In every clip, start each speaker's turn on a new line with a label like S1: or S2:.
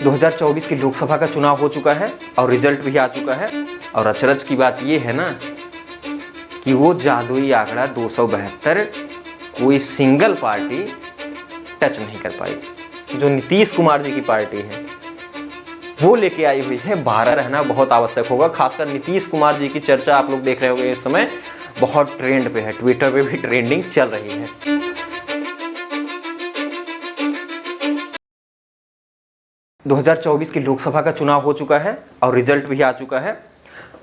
S1: 2024 की लोकसभा का चुनाव हो चुका है और रिजल्ट भी आ चुका है। और अचरज की बात ये है ना कि वो जादुई आंकड़ा 272 कोई सिंगल पार्टी टच नहीं कर पाई। जो नीतीश कुमार जी की पार्टी है वो लेके आई हुई है 12। रहना बहुत आवश्यक होगा। खासकर नीतीश कुमार जी की चर्चा आप लोग देख रहे होंगे इस समय बहुत ट्रेंड पे है, ट्विटर पे भी ट्रेंडिंग चल रही है। – 2024 की लोकसभा का चुनाव हो चुका है और रिजल्ट भी आ चुका है।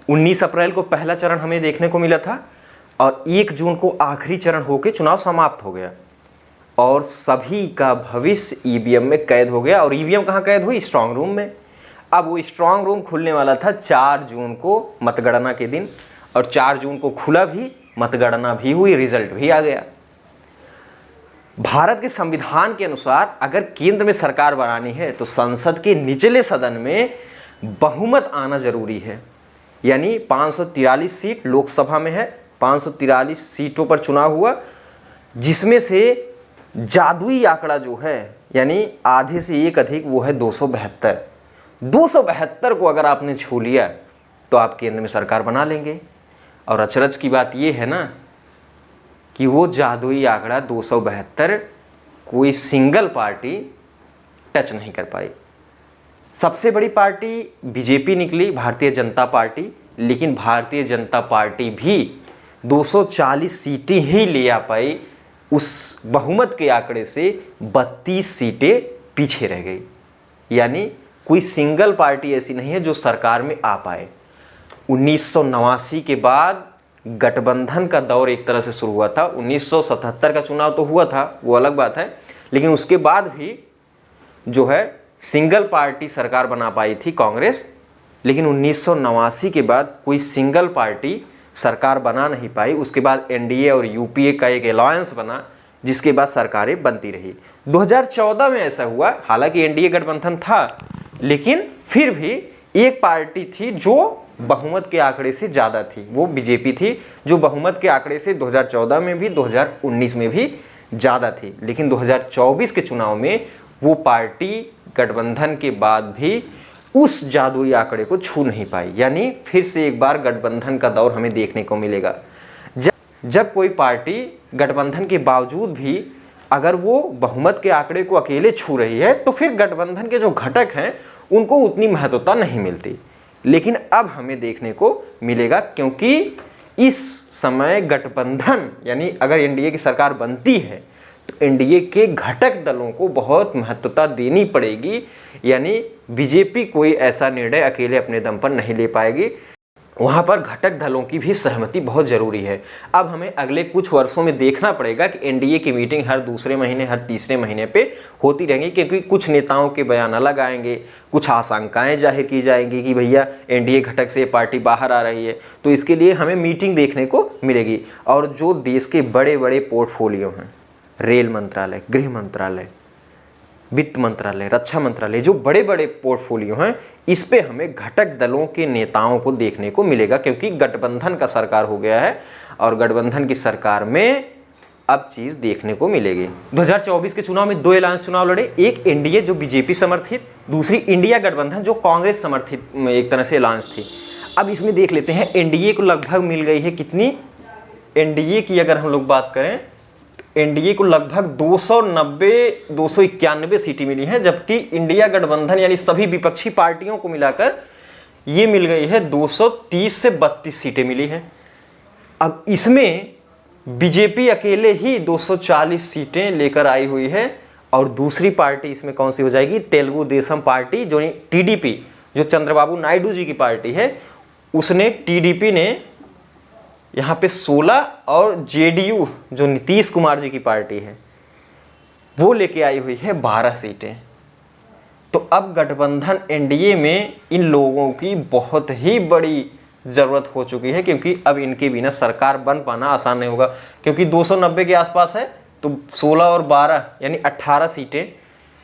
S1: 19 अप्रैल को पहला चरण हमें देखने को मिला था और 1 जून को आखिरी चरण होकर चुनाव समाप्त हो गया और सभी का भविष्य ईवीएम में कैद हो गया। और ईवीएम कहाँ कैद हुई? स्ट्रांग रूम में। अब वो स्ट्रांग रूम खुलने वाला था 4 जून को मतगणना के दिन और 4 जून को खुला भी, मतगणना भी हुई, रिजल्ट भी आ गया। भारत के संविधान के अनुसार अगर केंद्र में सरकार बनानी है तो संसद के निचले सदन में बहुमत आना जरूरी है। यानी 543 सीट लोकसभा में है, 543 सीटों पर चुनाव हुआ, जिसमें से जादुई आंकड़ा जो है यानी आधे से एक अधिक वो है 272। 272 को अगर आपने छू लिया तो आप केंद्र में सरकार बना लेंगे। और अचरज की बात ये है ना कि वो जादुई आंकड़ा 272 कोई सिंगल पार्टी टच नहीं कर पाई। सबसे बड़ी पार्टी बीजेपी निकली, भारतीय जनता पार्टी, लेकिन भारतीय जनता पार्टी भी 240 सीटें ही ले आ पाई। उस बहुमत के आंकड़े से 32 सीटें पीछे रह गई। यानी कोई सिंगल पार्टी ऐसी नहीं है जो सरकार में आ पाए। 1989 के बाद गठबंधन का दौर एक तरह से शुरू हुआ था। 1977 का चुनाव तो हुआ था, वो अलग बात है, लेकिन उसके बाद भी जो है सिंगल पार्टी सरकार बना पाई थी कांग्रेस। लेकिन 1989 के बाद कोई सिंगल पार्टी सरकार बना नहीं पाई। उसके बाद एनडीए और यूपीए का एक अलायंस बना जिसके बाद सरकारें बनती रही। 2014 में ऐसा हुआ, हालांकि एनडीए गठबंधन था लेकिन फिर भी एक पार्टी थी जो बहुमत के आंकड़े से ज़्यादा थी, वो बीजेपी थी, जो बहुमत के आंकड़े से 2014 में भी 2019 में भी ज़्यादा थी। लेकिन 2024 के चुनाव में वो पार्टी गठबंधन के बाद भी उस जादुई आंकड़े को छू नहीं पाई। यानी फिर से एक बार गठबंधन का दौर हमें देखने को मिलेगा। जब कोई पार्टी गठबंधन के बावजूद भी अगर वो बहुमत के आंकड़े को अकेले छू रही है तो फिर गठबंधन के जो घटक हैं उनको उतनी महत्वता नहीं मिलती। लेकिन अब हमें देखने को मिलेगा, क्योंकि इस समय गठबंधन यानी अगर एनडीए की सरकार बनती है तो एनडीए के घटक दलों को बहुत महत्वता देनी पड़ेगी। यानी बीजेपी कोई ऐसा निर्णय अकेले अपने दम पर नहीं ले पाएगी, वहाँ पर घटक दलों की भी सहमति बहुत ज़रूरी है। अब हमें अगले कुछ वर्षों में देखना पड़ेगा कि एनडीए की मीटिंग हर दूसरे महीने, हर तीसरे महीने पे होती रहेंगी, क्योंकि कुछ नेताओं के बयान अलग आएंगे, कुछ आशंकाएं जाहिर की जाएंगी कि भैया एनडीए घटक से पार्टी बाहर आ रही है। तो इसके लिए हमें मीटिंग देखने को मिलेगी। और जो देश के बड़े बड़े पोर्टफोलियो हैं, रेल मंत्रालय, गृह मंत्रालय, वित्त मंत्रालय, रक्षा मंत्रालय, जो बड़े बड़े पोर्टफोलियो हैं, इस पे हमें घटक दलों के नेताओं को देखने को मिलेगा, क्योंकि गठबंधन का सरकार हो गया है और गठबंधन की सरकार में अब चीज़ देखने को मिलेगी। 2024 के चुनाव में 2 अलायंस चुनाव लड़े, एक एनडीए जो बीजेपी समर्थित, दूसरी इंडिया गठबंधन जो कांग्रेस समर्थित एक तरह से अलायंस थी। अब इसमें देख लेते हैं एनडीए को लगभग मिल गई है कितनी। एनडीए की अगर हम लोग बात करें तो एनडीए को लगभग 291 सीटें मिली हैं, जबकि इंडिया गठबंधन यानी सभी विपक्षी पार्टियों को मिलाकर ये मिल गई है 230 से 32 सीटें मिली हैं। अब इसमें बीजेपी अकेले ही 240 सीटें लेकर आई हुई है और दूसरी पार्टी इसमें कौन सी हो जाएगी? तेलुगु देशम पार्टी, जो टीडीपी, जो चंद्रबाबू नायडू जी की पार्टी है, उसने, टीडीपी ने यहाँ पे 16 और जेडीयू जो नीतीश कुमार जी की पार्टी है वो लेके आई हुई है 12 सीटें। तो अब गठबंधन एनडीए में इन लोगों की बहुत ही बड़ी ज़रूरत हो चुकी है, क्योंकि अब इनके बिना सरकार बन पाना आसान नहीं होगा, क्योंकि 290 के आसपास है तो 16 और 12 यानी 18 सीटें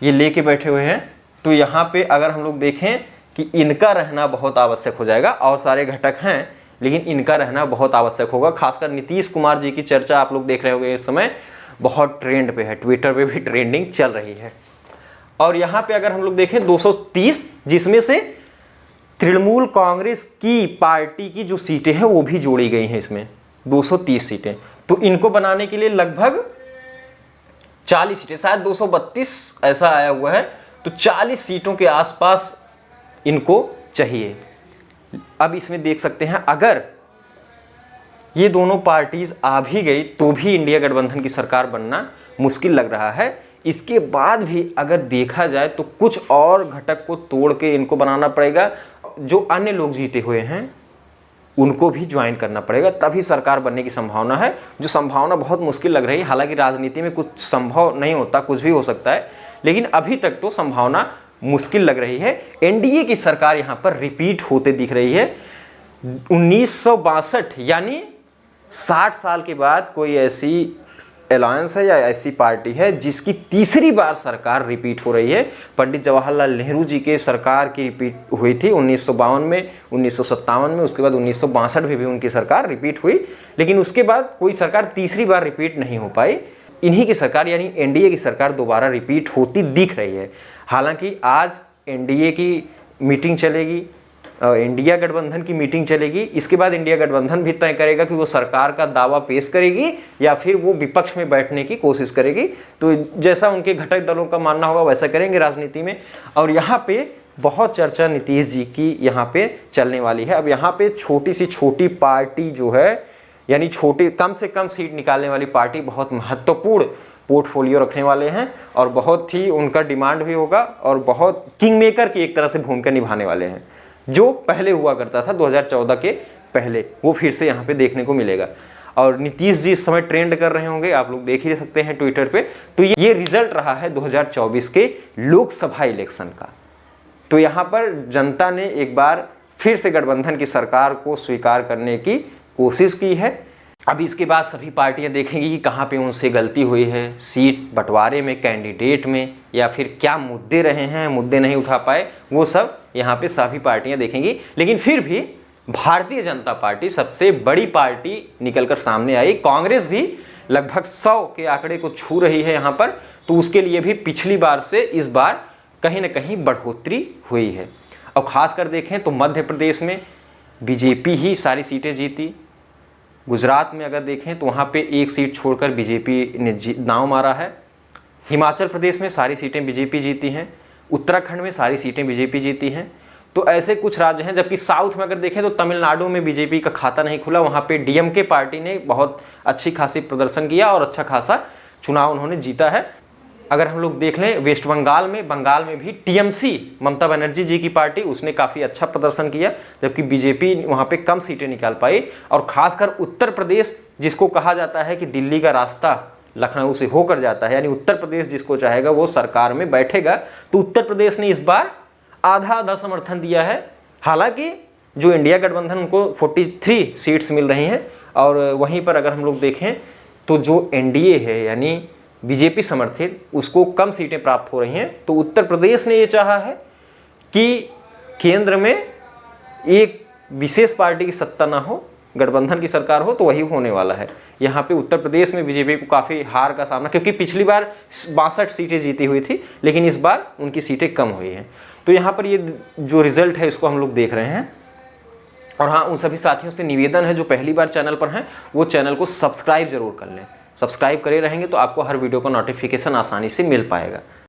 S1: ये लेके बैठे हुए हैं। तो यहाँ पे अगर हम लोग देखें कि इनका रहना बहुत आवश्यक हो जाएगा। और सारे घटक हैं लेकिन इनका रहना बहुत आवश्यक होगा। खासकर नीतीश कुमार जी की चर्चा आप लोग देख रहे होंगे इस समय बहुत ट्रेंड पे है, ट्विटर पे भी ट्रेंडिंग चल रही है। और यहाँ पे अगर हम लोग देखें 230, जिसमें से तृणमूल कांग्रेस की पार्टी की जो सीटें हैं वो भी जोड़ी गई हैं इसमें, 230 सीटें। तो इनको बनाने के लिए लगभग 40 सीटें, शायद 232 ऐसा आया हुआ है, तो 40 सीटों के आसपास इनको चाहिए। अब इसमें देख सकते हैं अगर ये दोनों पार्टीज आ भी गई तो भी इंडिया गठबंधन की सरकार बनना मुश्किल लग रहा है। इसके बाद भी अगर देखा जाए तो कुछ और घटक को तोड़ के इनको बनाना पड़ेगा, जो अन्य लोग जीते हुए हैं उनको भी ज्वाइन करना पड़ेगा, तभी सरकार बनने की संभावना है, जो संभावना बहुत मुश्किल लग रही है। हालांकि राजनीति में कुछ संभव नहीं होता, कुछ भी हो सकता है, लेकिन अभी तक तो संभावना मुश्किल लग रही है। एनडीए की सरकार यहाँ पर रिपीट होते दिख रही है। 1962 यानी 60 साल के बाद कोई ऐसी अलायंस है या ऐसी पार्टी है जिसकी तीसरी बार सरकार रिपीट हो रही है। पंडित जवाहरलाल नेहरू जी के सरकार की रिपीट हुई थी 1952 में, 1957 में, उसके बाद 1962 में भी उनकी सरकार रिपीट हुई, लेकिन उसके बाद कोई सरकार तीसरी बार रिपीट नहीं हो पाई। इन्हीं की सरकार यानी एनडीए की सरकार दोबारा रिपीट होती दिख रही है। हालांकि आज एनडीए की मीटिंग चलेगी, इंडिया गठबंधन की मीटिंग चलेगी, इसके बाद इंडिया गठबंधन भी तय करेगा कि वो सरकार का दावा पेश करेगी या फिर वो विपक्ष में बैठने की कोशिश करेगी। तो जैसा उनके घटक दलों का मानना होगा वैसा करेंगे राजनीति में। और यहाँ पे बहुत चर्चा नीतीश जी की यहाँ पे चलने वाली है। अब यहाँ पे छोटी सी छोटी पार्टी जो है, यानी छोटी कम से कम सीट निकालने वाली पार्टी बहुत महत्वपूर्ण पोर्टफोलियो रखने वाले हैं और बहुत ही उनका डिमांड भी होगा और बहुत किंग मेकर की एक तरह से भूमिका निभाने वाले हैं। जो पहले हुआ करता था 2014 के पहले, वो फिर से यहाँ पे देखने को मिलेगा। और नीतीश जी इस समय ट्रेंड कर रहे होंगे, आप लोग देख ही सकते हैं ट्विटर पे। तो ये रिजल्ट रहा है 2024 के लोकसभा इलेक्शन का। तो यहाँ पर जनता ने एक बार फिर से गठबंधन की सरकार को स्वीकार करने की कोशिश की है। अब इसके बाद सभी पार्टियां देखेंगी कि कहाँ पे उनसे गलती हुई है, सीट बंटवारे में, कैंडिडेट में, या फिर क्या मुद्दे रहे हैं, मुद्दे नहीं उठा पाए, वो सब यहाँ पे सभी पार्टियां देखेंगी। लेकिन फिर भी भारतीय जनता पार्टी सबसे बड़ी पार्टी निकलकर सामने आई। कांग्रेस भी लगभग 100 के आंकड़े को छू रही है यहाँ पर, तो उसके लिए भी पिछली बार से इस बार कहीं ना कहीं बढ़ोतरी हुई है। और खासकर देखें तो मध्य प्रदेश में बीजेपी ही सारी सीटें जीती। गुजरात में अगर देखें तो वहाँ पे एक सीट छोड़कर बीजेपी ने दांव मारा है। हिमाचल प्रदेश में सारी सीटें बीजेपी जीती हैं। उत्तराखंड में सारी सीटें बीजेपी जीती हैं। तो ऐसे कुछ राज्य हैं। जबकि साउथ में अगर देखें तो तमिलनाडु में बीजेपी का खाता नहीं खुला, वहाँ पे डीएमके पार्टी ने बहुत अच्छी खासी प्रदर्शन किया और अच्छा खासा चुनाव उन्होंने जीता है। अगर हम लोग देख लें वेस्ट बंगाल में भी टीएमसी, ममता बनर्जी जी की पार्टी, उसने काफ़ी अच्छा प्रदर्शन किया, जबकि बीजेपी वहाँ पे कम सीटें निकाल पाई। और खासकर उत्तर प्रदेश, जिसको कहा जाता है कि दिल्ली का रास्ता लखनऊ से होकर जाता है, यानी उत्तर प्रदेश जिसको चाहेगा वो सरकार में बैठेगा, तो उत्तर प्रदेश ने इस बार आधा आधा समर्थन दिया है। हालांकि जो इंडिया गठबंधन उनको 43 सीट्स मिल रही हैं, और वहीं पर अगर हम लोग देखें तो जो एनडीए है यानी बीजेपी समर्थित, उसको कम सीटें प्राप्त हो रही हैं। तो उत्तर प्रदेश ने ये चाहा है कि केंद्र में एक विशेष पार्टी की सत्ता ना हो, गठबंधन की सरकार हो, तो वही होने वाला है। यहाँ पे उत्तर प्रदेश में बीजेपी को काफ़ी हार का सामना, क्योंकि पिछली बार 62 सीटें जीती हुई थी, लेकिन इस बार उनकी सीटें कम हुई हैं। तो यहाँ पर ये जो रिजल्ट है इसको हम लोग देख रहे हैं। और हाँ, उन सभी साथियों से निवेदन है जो पहली बार चैनल पर हैं, वो चैनल को सब्सक्राइब जरूर कर लें। सब्सक्राइब करे रहेंगे तो आपको हर वीडियो का नोटिफिकेशन आसानी से मिल पाएगा।